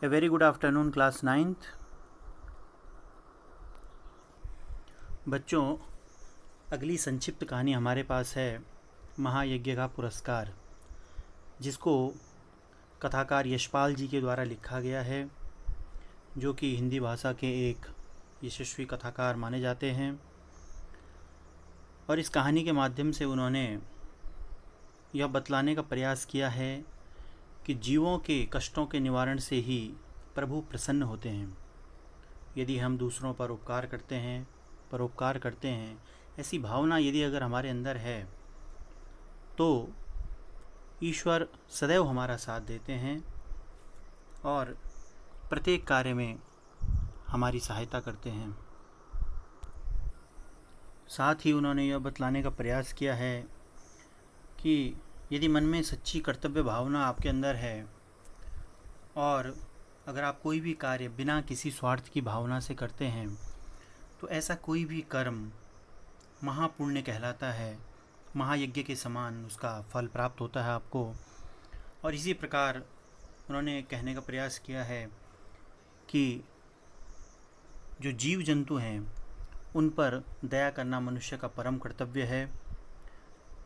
A very good afternoon, class 9th। बच्चों, अगली संक्षिप्त कहानी हमारे पास है महायज्ञ का पुरस्कार, जिसको कथाकार यशपाल जी के द्वारा लिखा गया है, जो कि हिंदी भाषा के एक यशस्वी कथाकार माने जाते हैं। और इस कहानी के माध्यम से उन्होंने यह बतलाने का प्रयास किया है कि जीवों के कष्टों के निवारण से ही प्रभु प्रसन्न होते हैं। यदि हम दूसरों पर उपकार करते हैं, परोपकार करते हैं, ऐसी भावना यदि अगर हमारे अंदर है, तो ईश्वर सदैव हमारा साथ देते हैं और प्रत्येक कार्य में हमारी सहायता करते हैं। साथ ही उन्होंने यह बतलाने का प्रयास किया है कि यदि मन में सच्ची कर्तव्य भावना आपके अंदर है और अगर आप कोई भी कार्य बिना किसी स्वार्थ की भावना से करते हैं, तो ऐसा कोई भी कर्म महापुण्य कहलाता है, महायज्ञ के समान उसका फल प्राप्त होता है आपको। और इसी प्रकार उन्होंने कहने का प्रयास किया है कि जो जीव जंतु हैं उन पर दया करना मनुष्य का परम कर्तव्य है।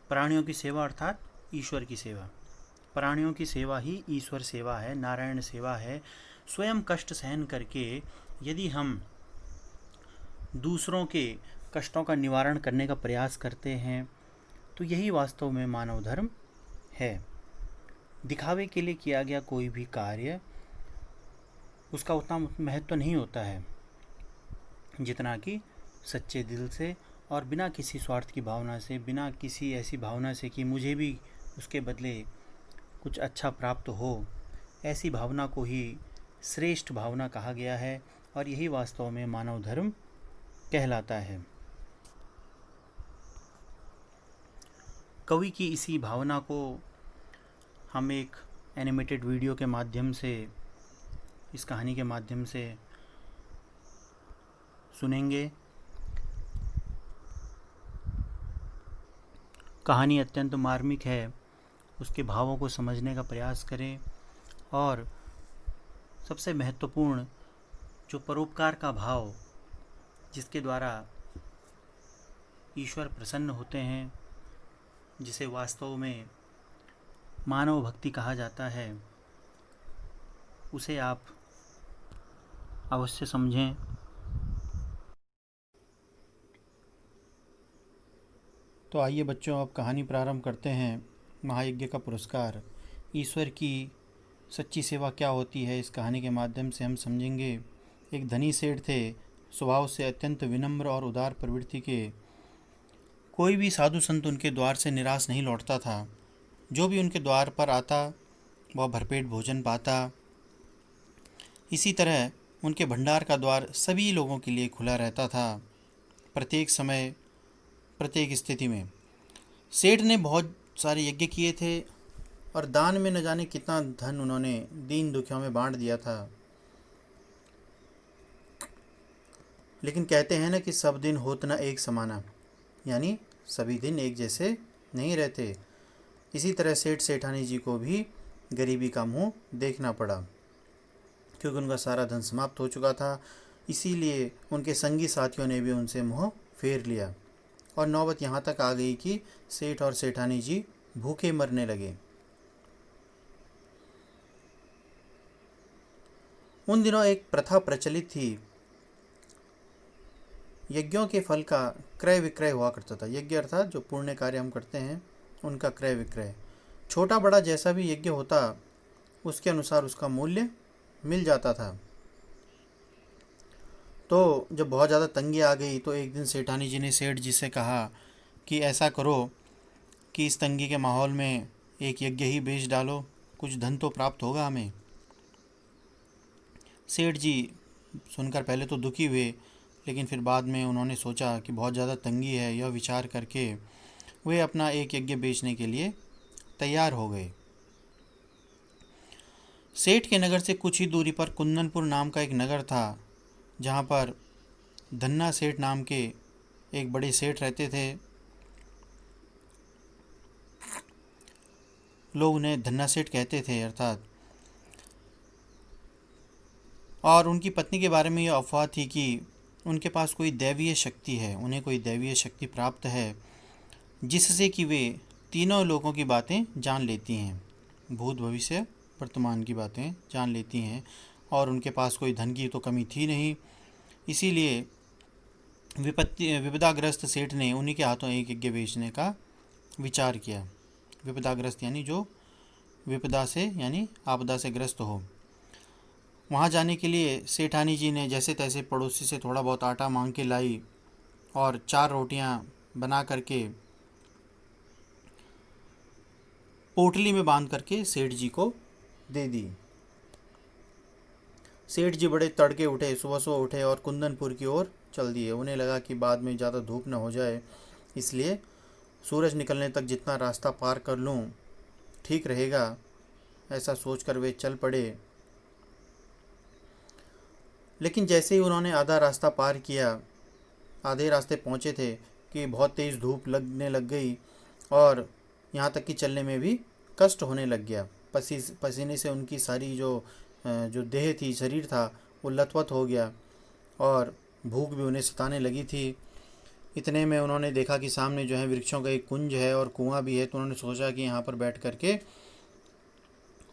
प्राणियों की सेवा अर्थात ईश्वर की सेवा, प्राणियों की सेवा ही ईश्वर सेवा है, नारायण सेवा है। स्वयं कष्ट सहन करके यदि हम दूसरों के कष्टों का निवारण करने का प्रयास करते हैं, तो यही वास्तव में मानव धर्म है। दिखावे के लिए किया गया कोई भी कार्य उसका उतना महत्व नहीं होता है जितना कि सच्चे दिल से और बिना किसी स्वार्थ की भावना से, बिना किसी ऐसी भावना से कि मुझे भी उसके बदले कुछ अच्छा प्राप्त हो, ऐसी भावना को ही श्रेष्ठ भावना कहा गया है और यही वास्तव में मानव धर्म कहलाता है। कवि की इसी भावना को हम एक एनिमेटेड वीडियो के माध्यम से, इस कहानी के माध्यम से सुनेंगे। कहानी अत्यंत मार्मिक है, उसके भावों को समझने का प्रयास करें और सबसे महत्वपूर्ण जो परोपकार का भाव, जिसके द्वारा ईश्वर प्रसन्न होते हैं, जिसे वास्तव में मानव भक्ति कहा जाता है, उसे आप अवश्य समझें। तो आइए बच्चों, अब कहानी प्रारंभ करते हैं। महायज्ञ का पुरस्कार, ईश्वर की सच्ची सेवा क्या होती है, इस कहानी के माध्यम से हम समझेंगे। एक धनी सेठ थे, स्वभाव से अत्यंत विनम्र और उदार प्रवृत्ति के। कोई भी साधु संत उनके द्वार से निराश नहीं लौटता था। जो भी उनके द्वार पर आता वह भरपेट भोजन पाता। इसी तरह उनके भंडार का द्वार सभी लोगों के लिए खुला रहता था, प्रत्येक समय, प्रत्येक स्थिति में। सेठ ने बहुत सारे यज्ञ किए थे और दान में न जाने कितना धन उन्होंने दीन दुखियों में बांट दिया था। लेकिन कहते हैं ना कि सब दिन होत न एक समाना, यानी सभी दिन एक जैसे नहीं रहते। इसी तरह सेठ सेठानी जी को भी गरीबी का मुंह देखना पड़ा, क्योंकि उनका सारा धन समाप्त हो चुका था। इसीलिए उनके संगी साथियों ने भी उनसे मुंह फेर लिया और नौबत यहाँ तक आ गई कि सेठ और सेठानी जी भूखे मरने लगे। उन दिनों एक प्रथा प्रचलित थी, यज्ञों के फल का क्रय विक्रय हुआ करता था। यज्ञ अर्थात जो पुण्य कार्य हम करते हैं उनका क्रय विक्रय। छोटा बड़ा जैसा भी यज्ञ होता, उसके अनुसार उसका मूल्य मिल जाता था। तो जब बहुत ज़्यादा तंगी आ गई, तो एक दिन सेठानी जी ने सेठ जी से कहा कि ऐसा करो कि इस तंगी के माहौल में एक यज्ञ ही बेच डालो, कुछ धन तो प्राप्त होगा हमें। सेठ जी सुनकर पहले तो दुखी हुए, लेकिन फिर बाद में उन्होंने सोचा कि बहुत ज़्यादा तंगी है, यह विचार करके वे अपना एक यज्ञ बेचने के लिए तैयार हो गए। सेठ के नगर से कुछ ही दूरी पर कुंदनपुर नाम का एक नगर था, जहाँ पर धन्ना सेठ नाम के एक बड़े सेठ रहते थे। लोग उन्हें धन्ना सेठ कहते थे। अर्थात और उनकी पत्नी के बारे में ये अफवाह थी कि उनके पास कोई दैवीय शक्ति है, उन्हें कोई दैवीय शक्ति प्राप्त है जिससे कि वे तीनों लोगों की बातें जान लेती हैं, भूत भविष्य वर्तमान की बातें जान लेती हैं। और उनके पास कोई धन की तो कमी थी नहीं, इसीलिए विपदाग्रस्त सेठ ने उन्हीं के हाथों एक यज्ञ बेचने का विचार किया। विपदाग्रस्त यानी जो विपदा से यानी आपदा से ग्रस्त हो। वहाँ जाने के लिए सेठानी जी ने जैसे तैसे पड़ोसी से थोड़ा बहुत आटा मांग के लाई और 4 रोटियां बना करके पोटली में बांध करके सेठ जी को दे दी। सेठ जी बड़े तड़के उठे, सुबह सुबह उठे और कुंदनपुर की ओर चल दिए। उन्हें लगा कि बाद में ज़्यादा धूप न हो जाए, इसलिए सूरज निकलने तक जितना रास्ता पार कर लूँ ठीक रहेगा, ऐसा सोचकर वे चल पड़े। लेकिन जैसे ही उन्होंने आधा रास्ता पार किया, आधे रास्ते पहुँचे थे कि बहुत तेज़ धूप लगने लग गई और यहाँ तक कि चलने में भी कष्ट होने लग गया। पसीने से उनकी सारी जो देह थी, शरीर था, वो लथपथ हो गया और भूख भी उन्हें सताने लगी थी। इतने में उन्होंने देखा कि सामने जो है वृक्षों का एक कुंज है और कुआं भी है। तो उन्होंने सोचा कि यहाँ पर बैठ करके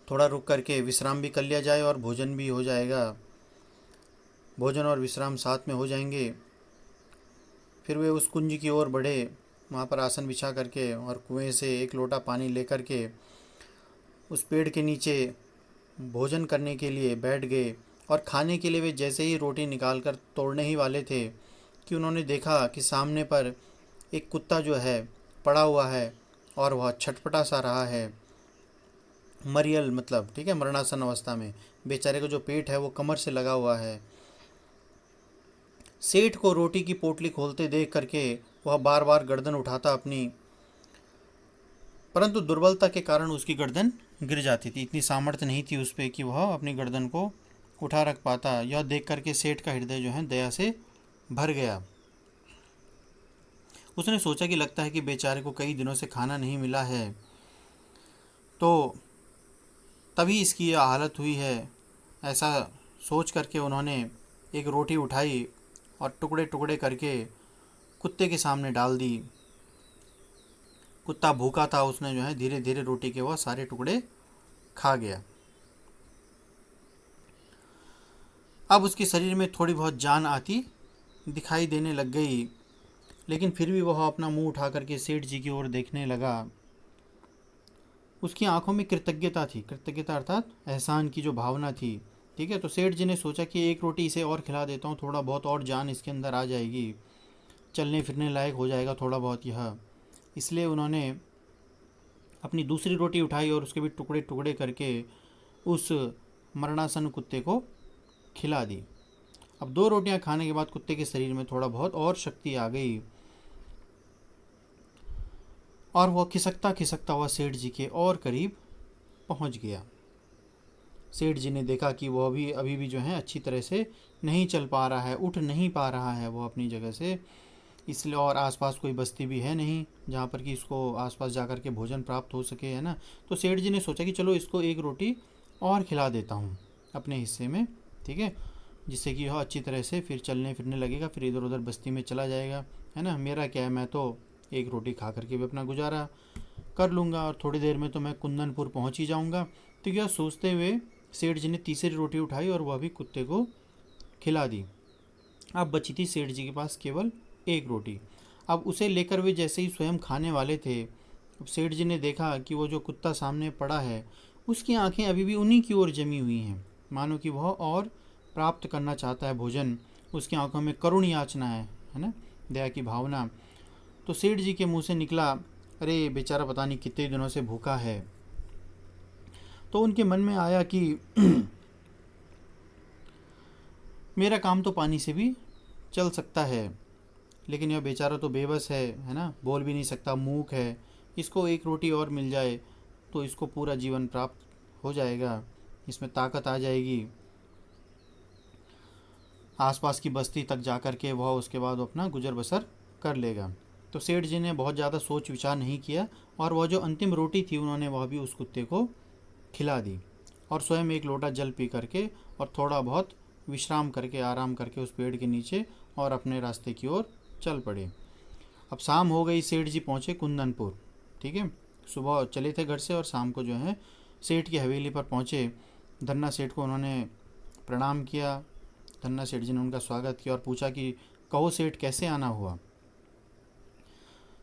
थोड़ा रुक करके विश्राम भी कर लिया जाए और भोजन भी हो जाएगा, भोजन और विश्राम साथ में हो जाएंगे। फिर वे उस कुंज की ओर बढ़े, वहाँ पर आसन बिछा करके और कुएं से एक लोटा पानी लेकर के उस पेड़ के नीचे भोजन करने के लिए बैठ गए। और खाने के लिए वे जैसे ही रोटी निकाल कर तोड़ने ही वाले थे कि उन्होंने देखा कि सामने पर एक कुत्ता जो है पड़ा हुआ है और वह छटपटा सा रहा है, मरियल मतलब, ठीक है, मरणासन अवस्था में। बेचारे का जो पेट है वो कमर से लगा हुआ है। सेठ को रोटी की पोटली खोलते देख करके वह बार बार गर्दन उठाता अपनी, परंतु दुर्बलता के कारण उसकी गर्दन गिर जाती थी। इतनी सामर्थ्य नहीं थी उस पर कि वह अपनी गर्दन को उठा रख पाता। यह देख करके सेठ का हृदय जो है दया से भर गया। उसने सोचा कि लगता है कि बेचारे को कई दिनों से खाना नहीं मिला है, तो तभी इसकी यह हालत हुई है। ऐसा सोच करके उन्होंने एक रोटी उठाई और टुकड़े टुकड़े करके कुत्ते के सामने डाल दी। कुत्ता भूखा था, उसने जो है धीरे धीरे रोटी के वह सारे टुकड़े खा गया। अब उसके शरीर में थोड़ी बहुत जान आती दिखाई देने लग गई, लेकिन फिर भी वह अपना मुंह उठा करके सेठ जी की ओर देखने लगा। उसकी आंखों में कृतज्ञता थी, कृतज्ञता अर्थात एहसान की जो भावना थी। ठीक है, तो सेठ जी ने सोचा कि एक रोटी इसे और खिला देता हूँ, थोड़ा बहुत और जान इसके अंदर आ जाएगी, चलने फिरने लायक हो जाएगा थोड़ा बहुत यह। इसलिए उन्होंने अपनी दूसरी रोटी उठाई और उसके भी टुकड़े टुकड़े करके उस मरणासन कुत्ते को खिला दी। अब 2 रोटियां खाने के बाद कुत्ते के शरीर में थोड़ा बहुत और शक्ति आ गई और वह खिसकता खिसकता हुआ सेठ जी के और करीब पहुंच गया। सेठ जी ने देखा कि वह भी अभी भी जो है अच्छी तरह से नहीं चल पा रहा है, उठ नहीं पा रहा है वो अपनी जगह से, इसलिए और आसपास कोई बस्ती भी है नहीं जहाँ पर कि इसको आसपास जाकर के भोजन प्राप्त हो सके, है ना। तो सेठ जी ने सोचा कि चलो इसको एक रोटी और खिला देता हूँ अपने हिस्से में, ठीक है, जिससे कि यह अच्छी तरह से फिर चलने फिरने लगेगा, फिर इधर उधर बस्ती में चला जाएगा, है ना। मेरा क्या है, मैं तो एक रोटी खा करके भी अपना गुजारा कर लूँगा और थोड़ी देर में तो मैं कुंदनपुर पहुँच ही जाऊँगा। तो यह सोचते हुए सेठ जी ने तीसरी रोटी उठाई और वह भी कुत्ते को खिला दी। अब बची थी सेठ जी के पास केवल एक रोटी। अब उसे लेकर वे जैसे ही स्वयं खाने वाले थे, सेठ जी ने देखा कि वो जो कुत्ता सामने पड़ा है उसकी आंखें अभी भी उन्हीं की ओर जमी हुई हैं, मानो कि वह और प्राप्त करना चाहता है भोजन। उसकी आंखों में करुण याचना है ना, दया की भावना। तो सेठ जी के मुंह से निकला, अरे बेचारा पता नहीं कितने दिनों से भूखा है। तो उनके मन में आया कि मेरा काम तो पानी से भी चल सकता है, लेकिन यह बेचारा तो बेबस है ना, बोल भी नहीं सकता, मूक है। इसको एक रोटी और मिल जाए तो इसको पूरा जीवन प्राप्त हो जाएगा, इसमें ताकत आ जाएगी, आसपास की बस्ती तक जाकर के वह उसके बाद अपना गुजर बसर कर लेगा। तो सेठ जी ने बहुत ज़्यादा सोच विचार नहीं किया और वह जो अंतिम रोटी थी उन्होंने वह भी उस कुत्ते को खिला दी और स्वयं एक लोटा जल पी करके और थोड़ा बहुत विश्राम करके, आराम करके उस पेड़ के नीचे और अपने रास्ते की ओर चल पड़े। अब शाम हो गई, सेठ जी पहुँचे कुंदनपुर। ठीक है, सुबह चले थे घर से और शाम को जो है सेठ की हवेली पर पहुँचे। धन्ना सेठ को उन्होंने प्रणाम किया। धन्ना सेठ जी ने उनका स्वागत किया और पूछा कि कहो सेठ, कैसे आना हुआ।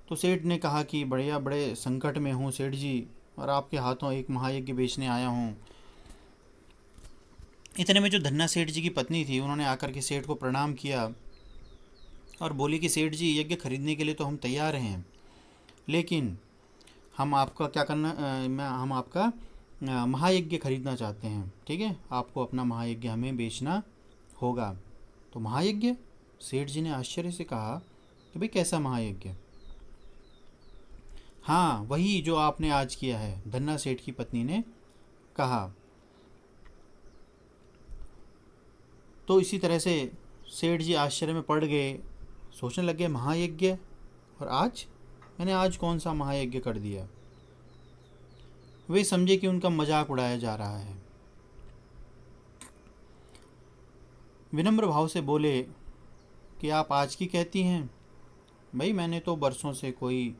तो सेठ ने कहा कि बढ़िया, बड़े संकट में हूँ सेठ जी, और आपके हाथों एक महायज्ञ बेचने आया हूँ। इतने में जो धन्ना सेठ जी की पत्नी थी, उन्होंने आकर के सेठ को प्रणाम किया और बोली कि सेठ जी, यज्ञ खरीदने के लिए तो हम तैयार हैं, लेकिन हम आपका क्या करना, हम आपका महायज्ञ खरीदना चाहते हैं। ठीक है, आपको अपना महायज्ञ हमें बेचना होगा। तो महायज्ञ? सेठ जी ने आश्चर्य से कहा कि भाई कैसा महायज्ञ? हाँ, वही जो आपने आज किया है, धन्ना सेठ की पत्नी ने कहा। तो इसी तरह से सेठ जी आश्चर्य में पड़ गए, सोचने लगे महायज्ञ, और आज कौन सा महायज्ञ कर दिया। वे समझे कि उनका मजाक उड़ाया जा रहा है। विनम्र भाव से बोले कि आप आज की कहती हैं? भाई मैंने तो बरसों से कोई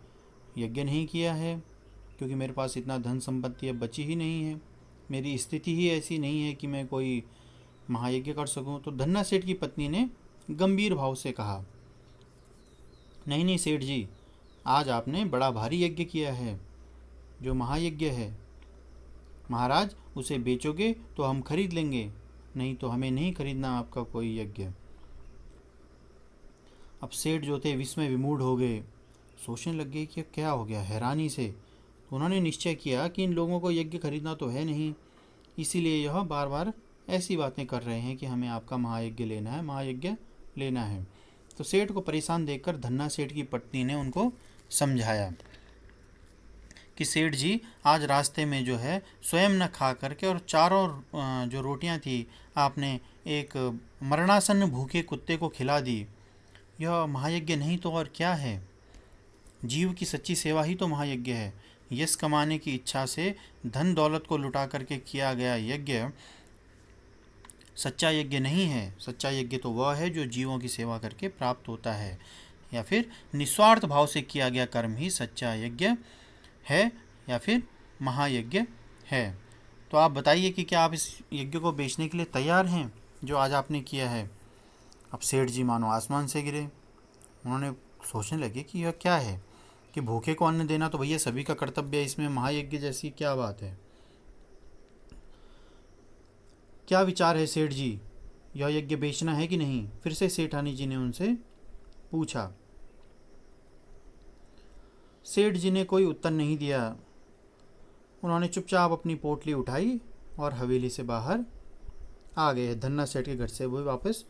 यज्ञ नहीं किया है, क्योंकि मेरे पास इतना धन संपत्ति अब बची ही नहीं है, मेरी स्थिति ही ऐसी नहीं है कि मैं कोई महायज्ञ कर सकूं। तो धन्ना सेठ की पत्नी ने गंभीर भाव से कहा, नहीं नहीं सेठ जी, आज आपने बड़ा भारी यज्ञ किया है, जो महायज्ञ है। महाराज, उसे बेचोगे तो हम खरीद लेंगे, नहीं तो हमें नहीं खरीदना आपका कोई यज्ञ। अब सेठ जो थे विस्मय विमूढ़ हो गए, सोचने लग गए कि क्या हो गया, हैरानी से। तो उन्होंने निश्चय किया कि इन लोगों को यज्ञ खरीदना तो है नहीं, इसीलिए यह बार बार ऐसी बातें कर रहे हैं कि हमें आपका महायज्ञ लेना है, महायज्ञ लेना है। तो सेठ को परेशान देखकर धन्ना सेठ की पत्नी ने उनको समझाया कि सेठ जी, आज रास्ते में जो है स्वयं न खा करके और चारों जो रोटियां थी आपने एक मरणासन्न भूखे कुत्ते को खिला दी। यह महायज्ञ नहीं तो और क्या है? जीव की सच्ची सेवा ही तो महायज्ञ है। यश कमाने की इच्छा से धन दौलत को लुटा करके किया गया यज्ञ सच्चा यज्ञ नहीं है। सच्चा यज्ञ तो वह है जो जीवों की सेवा करके प्राप्त होता है, या फिर निस्वार्थ भाव से किया गया कर्म ही सच्चा यज्ञ है, या फिर महायज्ञ है। तो आप बताइए कि क्या आप इस यज्ञ को बेचने के लिए तैयार हैं, जो आज आपने किया है? अब सेठ जी मानो आसमान से गिरे। उन्होंने सोचने लगे कि यह क्या है, कि भूखे को अन्न देना तो भैया सभी का कर्तव्य है, इसमें महायज्ञ जैसी क्या बात है? क्या विचार है सेठ जी, यह यज्ञ बेचना है कि नहीं? फिर से सेठानी जी ने उनसे पूछा। सेठ जी ने कोई उत्तर नहीं दिया। उन्होंने चुपचाप अपनी पोटली उठाई और हवेली से बाहर आ गए। धन्ना सेठ के घर से वो वापस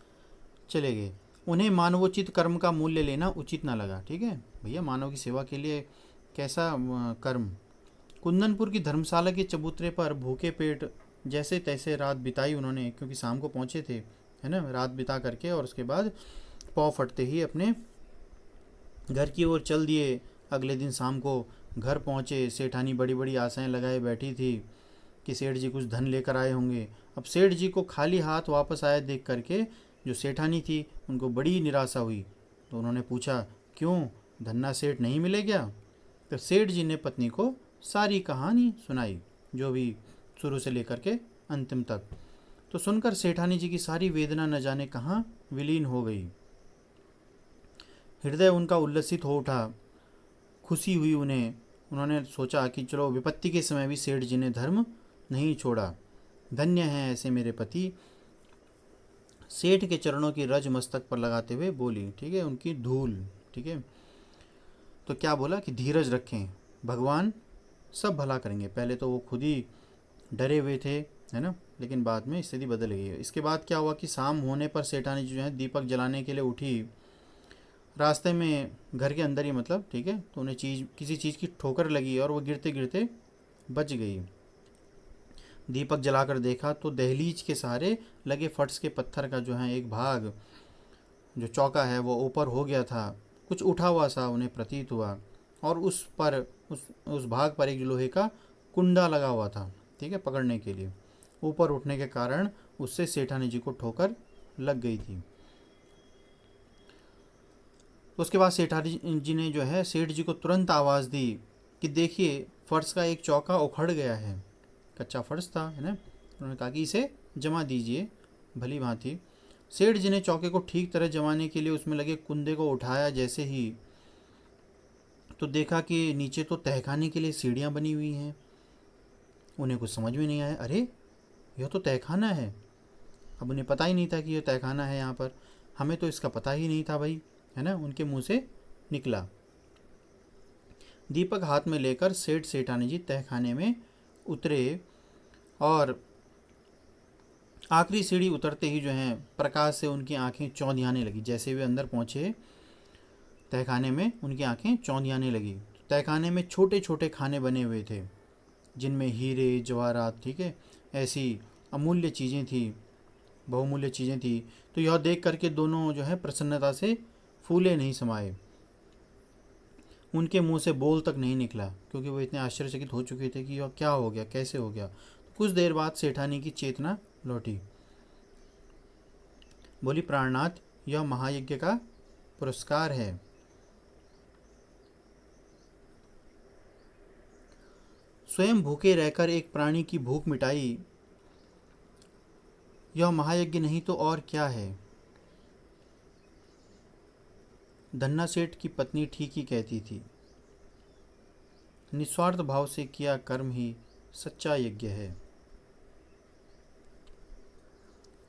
चले गए। उन्हें मानवोचित कर्म का मूल्य लेना उचित ना लगा। ठीक है भैया, मानव की सेवा के लिए कैसा कर्म। कुंदनपुर की धर्मशाला के चबूतरे पर भूखे पेट जैसे तैसे रात बिताई उन्होंने, क्योंकि शाम को पहुँचे थे, है ना। रात बिता करके और उसके बाद पाँव फटते ही अपने घर की ओर चल दिए। अगले दिन शाम को घर पहुँचे। सेठानी बड़ी बड़ी आशाएं लगाए बैठी थी कि सेठ जी कुछ धन लेकर आए होंगे। अब सेठ जी को खाली हाथ वापस आए देख करके जो सेठानी थी उनको बड़ी निराशा हुई। तो उन्होंने पूछा, क्यों, धन्ना सेठ नहीं मिले क्या? तो सेठ जी ने पत्नी को सारी कहानी सुनाई, जो भी शुरू से लेकर के अंतिम तक। तो सुनकर सेठानी जी की सारी वेदना न जाने कहाँ विलीन हो गई। हृदय उनका उल्लसित हो उठा, खुशी हुई उन्हें। उन्होंने सोचा कि चलो, विपत्ति के समय भी सेठ जी ने धर्म नहीं छोड़ा। धन्य हैं ऐसे मेरे पति। सेठ के चरणों की रज मस्तक पर लगाते हुए बोली, ठीक है, उनकी धूल। ठीक है, तो क्या बोला कि धीरज रखें, भगवान सब भला करेंगे। पहले तो वो खुद ही डरे हुए थे, है ना, लेकिन बाद में स्थिति बदल गई है। इसके बाद क्या हुआ कि शाम होने पर सेठानी जो है दीपक जलाने के लिए उठी। रास्ते में घर के अंदर ही मतलब, ठीक है, तो उन्हें किसी चीज़ की ठोकर लगी और वो गिरते गिरते बच गई। दीपक जलाकर देखा तो दहलीज के सहारे लगे फर्श के पत्थर का जो है एक भाग, जो चौका है, वो ऊपर हो गया था। कुछ उठा हुआ सा उन्हें प्रतीत हुआ, और उस भाग पर एक लोहे का कुंडा लगा हुआ था, ठीक है, पकड़ने के लिए। ऊपर उठने के कारण उससे सेठानी जी को ठोकर लग गई थी। उसके बाद सेठानी जी ने जो है सेठ जी को तुरंत आवाज़ दी कि देखिए फर्श का एक चौका उखड़ गया है। कच्चा फर्श था, है ना। उन्होंने कहा कि इसे जमा दीजिए भली भांति। सेठ जी ने चौके को ठीक तरह जमाने के लिए उसमें लगे कुंदे को उठाया जैसे ही, तो देखा कि नीचे तो तहखाने के लिए सीढ़ियाँ बनी हुई हैं। उन्हें कुछ समझ में नहीं आया, अरे यह तो तहखाना है। अब उन्हें पता ही नहीं था कि यह तहखाना है यहाँ पर, हमें तो इसका पता ही नहीं था भाई, है ना। उनके मुंह से निकला। दीपक हाथ में लेकर सेठ सेठानी जी तहखाने में उतरे और आखिरी सीढ़ी उतरते ही जो है प्रकाश से उनकी आंखें चौंधियाने लगी। जैसे वे अंदर पहुंचे तहखाने में, उनकी आंखें चौंधियाने लगी। तहखाने में छोटे छोटे खाने बने हुए थे जिनमें हीरे जवाहरात, ठीक है, ऐसी अमूल्य चीज़ें थी, बहुमूल्य चीज़ें थी। तो यह देख करके दोनों जो है प्रसन्नता से फूले नहीं समाये। उनके मुंह से बोल तक नहीं निकला क्योंकि वो इतने आश्चर्यचकित हो चुके थे कि यह क्या हो गया, कैसे हो गया। तो कुछ देर बाद सेठानी की चेतना लौटी। बोली, प्राणनाथ, यह महायज्ञ का पुरस्कार है। स्वयं भूखे रहकर एक प्राणी की भूख मिटाई, यह महायज्ञ नहीं तो और क्या है। धन्ना सेठ की पत्नी ठीक ही कहती थी, निस्वार्थ भाव से किया कर्म ही सच्चा यज्ञ है।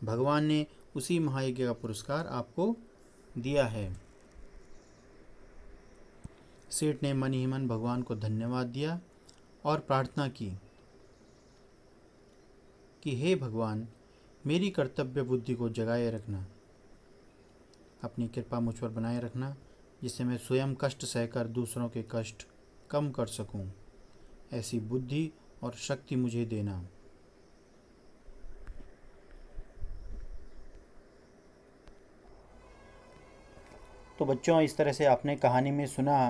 भगवान ने उसी महायज्ञ का पुरस्कार आपको दिया है। सेठ ने मन ही मन भगवान को धन्यवाद दिया और प्रार्थना की कि हे भगवान, मेरी कर्तव्य बुद्धि को जगाए रखना, अपनी कृपा मुझ पर बनाए रखना, जिससे मैं स्वयं कष्ट सहकर दूसरों के कष्ट कम कर सकूं। ऐसी बुद्धि और शक्ति मुझे देना। तो बच्चों, इस तरह से आपने कहानी में सुना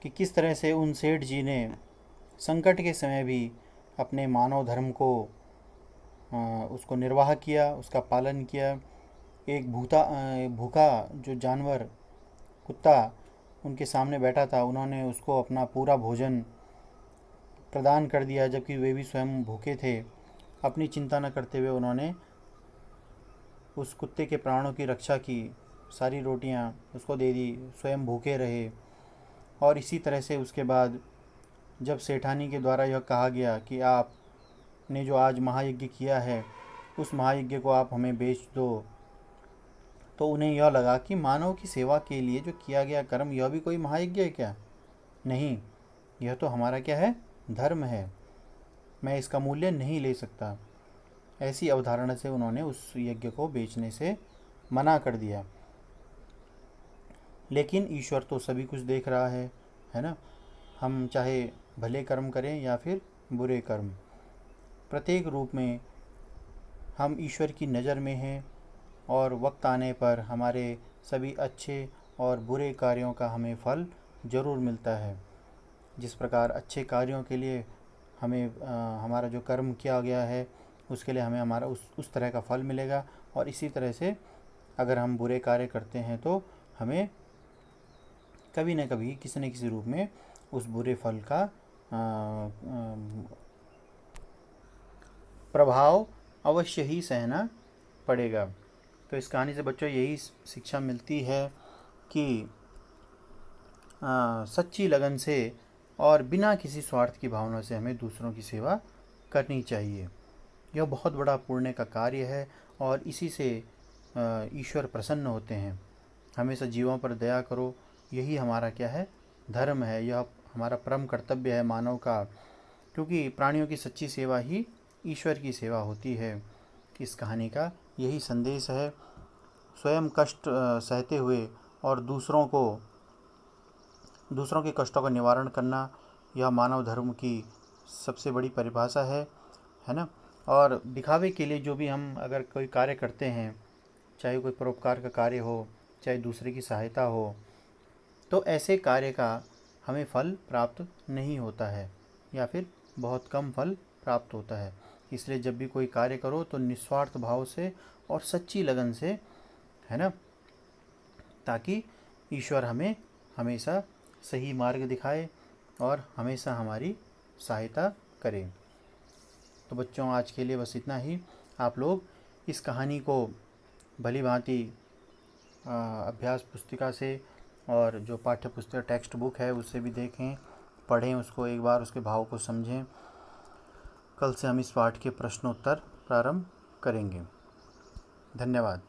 कि किस तरह से उन सेठ जी ने संकट के समय भी अपने मानव धर्म को उसको निर्वाह किया, उसका पालन किया। एक भूखा जो जानवर कुत्ता उनके सामने बैठा था, उन्होंने उसको अपना पूरा भोजन प्रदान कर दिया जबकि वे भी स्वयं भूखे थे। अपनी चिंता न करते हुए उन्होंने उस कुत्ते के प्राणों की रक्षा की, सारी रोटियां उसको दे दी, स्वयं भूखे रहे। और इसी तरह से उसके बाद जब सेठानी के द्वारा यह कहा गया कि आपने जो आज महायज्ञ किया है उस महायज्ञ को आप हमें बेच दो, तो उन्हें यह लगा कि मानव की सेवा के लिए जो किया गया कर्म, यह भी कोई महायज्ञ है क्या? नहीं, यह तो हमारा क्या है, धर्म है, मैं इसका मूल्य नहीं ले सकता। ऐसी अवधारणा से उन्होंने उस यज्ञ को बेचने से मना कर दिया। लेकिन ईश्वर तो सभी कुछ देख रहा है ना। हम चाहे भले कर्म करें या फिर बुरे कर्म, प्रत्येक रूप में हम ईश्वर की नज़र में हैं और वक्त आने पर हमारे सभी अच्छे और बुरे कार्यों का हमें फल ज़रूर मिलता है। जिस प्रकार अच्छे कार्यों के लिए हमें हमारा जो कर्म किया गया है उसके लिए हमें हमारा उस तरह का फल मिलेगा, और इसी तरह से अगर हम बुरे कार्य करते हैं तो हमें कभी न कभी किसी न किसी रूप में उस बुरे फल का प्रभाव अवश्य ही सहना पड़ेगा। तो इस कहानी से बच्चों यही शिक्षा मिलती है कि सच्ची लगन से और बिना किसी स्वार्थ की भावना से हमें दूसरों की सेवा करनी चाहिए। यह बहुत बड़ा पुण्य का कार्य है और इसी से ईश्वर प्रसन्न होते हैं। हमेशा जीवों पर दया करो, यही हमारा क्या है, धर्म है। यह हमारा परम कर्तव्य है मानव का, क्योंकि प्राणियों की सच्ची सेवा ही ईश्वर की सेवा होती है। इस कहानी का यही संदेश है। स्वयं कष्ट सहते हुए और दूसरों के कष्टों का निवारण करना, यह मानव धर्म की सबसे बड़ी परिभाषा है ना। और दिखावे के लिए जो भी हम अगर कोई कार्य करते हैं, चाहे कोई परोपकार का कार्य हो, चाहे दूसरे की सहायता हो, तो ऐसे कार्य का हमें फल प्राप्त नहीं होता है या फिर बहुत कम फल प्राप्त होता है। इसलिए जब भी कोई कार्य करो तो निस्वार्थ भाव से और सच्ची लगन से, है ना, ताकि ईश्वर हमें हमेशा सही मार्ग दिखाए और हमेशा हमारी सहायता करे। तो बच्चों, आज के लिए बस इतना ही। आप लोग इस कहानी को भली भांति अभ्यास पुस्तिका से और जो पाठ्य पुस्तक टेक्स्ट बुक है उससे भी देखें, पढ़ें उसको एक बार, उसके भाव को समझें। कल से हम इस पाठ के प्रश्नोत्तर प्रारंभ करेंगे। धन्यवाद।